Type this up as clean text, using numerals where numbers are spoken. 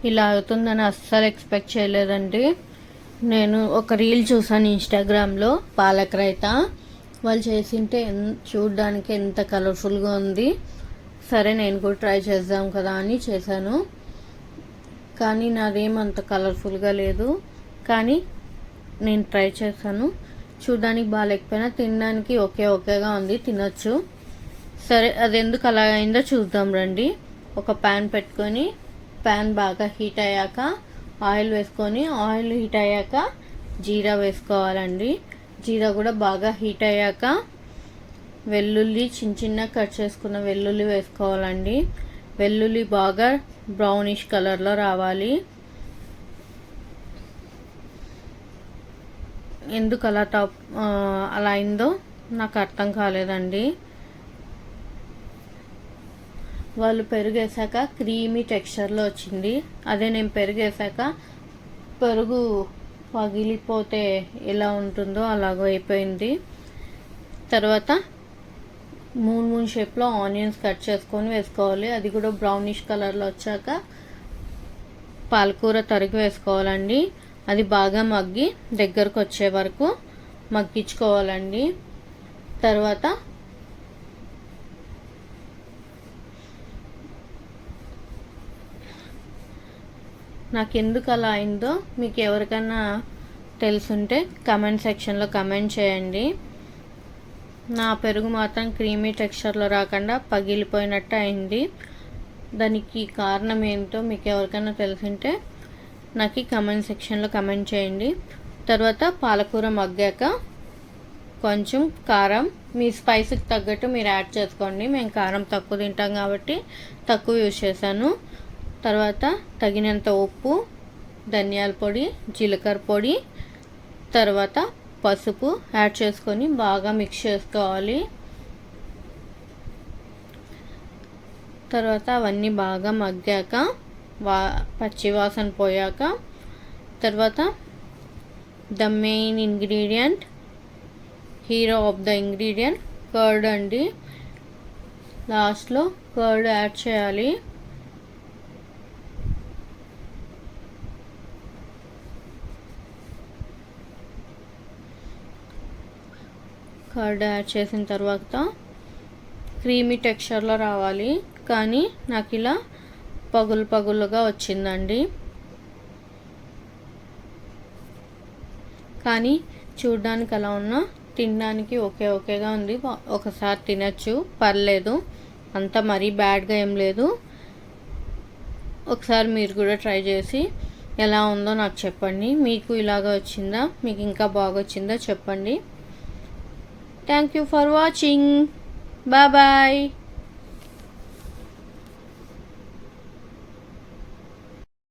ఇలా అవుతుందని అస్సలు ఎక్స్పెక్ట్ చేయలేదండి. నేను ఒక రీల్ చూసాను ఇన్స్టాగ్రామ్లో, పాలక్ రైతా వాళ్ళు చేసింటే చూడ్డానికి ఎంత కలర్ఫుల్గా ఉంది. సరే నేను కూడా ట్రై చేద్దాం కదా అని చేశాను. కానీ నాదేమంత కలర్ఫుల్గా లేదు. కానీ నేను ట్రై చేశాను. చూడడానికి బాగాలేకపోయినా తినడానికి ఓకేగా ఉంది, తినొచ్చు. సరే అది ఎందుకు అలా అయిందో చూద్దాం రండి. ఒక ప్యాన్ పెట్టుకొని ప్యాన్ బాగా హీట్ అయ్యాక ఆయిల్ వేసుకొని, ఆయిల్ హీట్ అయ్యాక జీరా వేసుకోవాలండి. జీరా కూడా బాగా హీట్ అయ్యాక వెల్లుల్లి చిన్న కట్ చేసుకున్న వెల్లుల్లి వేసుకోవాలండి. వెల్లుల్లి బాగా బ్రౌనిష్ కలర్లో రావాలి. ఎందుకు అలా అయిందో నాకు అర్థం కాలేదండి. వాళ్ళు పెరుగు వేసాక క్రీమీ టెక్స్చర్లో వచ్చింది. అదే నేను పెరుగు వేసాక పెరుగు పగిలిపోతే ఎలా ఉంటుందో అలాగో అయిపోయింది. తర్వాత మూన్ షేప్లో ఆనియన్స్ కట్ చేసుకొని వేసుకోవాలి. అది కూడా బ్రౌనిష్ కలర్లో వచ్చాక పాలకూర తరిగి వేసుకోవాలండి. అది బాగా మగ్గి దగ్గరకు వచ్చే వరకు మగ్గించుకోవాలండి. తర్వాత నాకు ఎందుకు అలా అయిందో మీకు ఎవరికైనా తెలుసుంటే కమెంట్ సెక్షన్లో కమెంట్ చేయండి. నా పెరుగు మాత్రం క్రీమీ టెక్స్చర్లో రాకుండా పగిలిపోయినట్టు అయింది. దానికి కారణం ఏంటో మీకు ఎవరికైనా తెలుసుంటే నాకు కమెంట్ సెక్షన్లో కమెంట్ చేయండి. తర్వాత పాలకూర మగ్గాక కొంచెం కారం మీ స్పైస్కి తగ్గట్టు మీరు యాడ్ చేసుకోండి. మేము కారం తక్కువ తింటాం కాబట్టి తక్కువ యూజ్ చేశాను. తర్వాత తగినంత ఉప్పు, ధనియాల పొడి, జీలకర్ర పొడి, తర్వాత పసుపు యాడ్ చేసుకొని బాగా మిక్స్ చేసుకోవాలి. తర్వాత అవన్నీ బాగా మగ్గాక పచ్చి వాసన పోయాక తర్వాత the main ingredient, hero of the ingredient curd అండి. లాస్ట్లో కర్డ్ యాడ్ చేయాలి. కర్డ్ యాడ్ చేసిన తర్వాత క్రీమీ టెక్స్చర్లో రావాలి. కానీ నాకు ఇలా పగులుగా వచ్చిందండి. కానీ చూడడానికి అలా ఉన్నా తినడానికి ఓకేగా ఉంది. ఒకసారి తినచ్చు, పర్లేదు, అంత మరీ బ్యాడ్గా ఏం లేదు. ఒకసారి మీరు కూడా ట్రై చేసి ఎలా ఉందో నాకు చెప్పండి. మీకు ఇలాగా వచ్చిందా, మీకు ఇంకా బాగా వచ్చిందా చెప్పండి. Thank you for watching. Bye.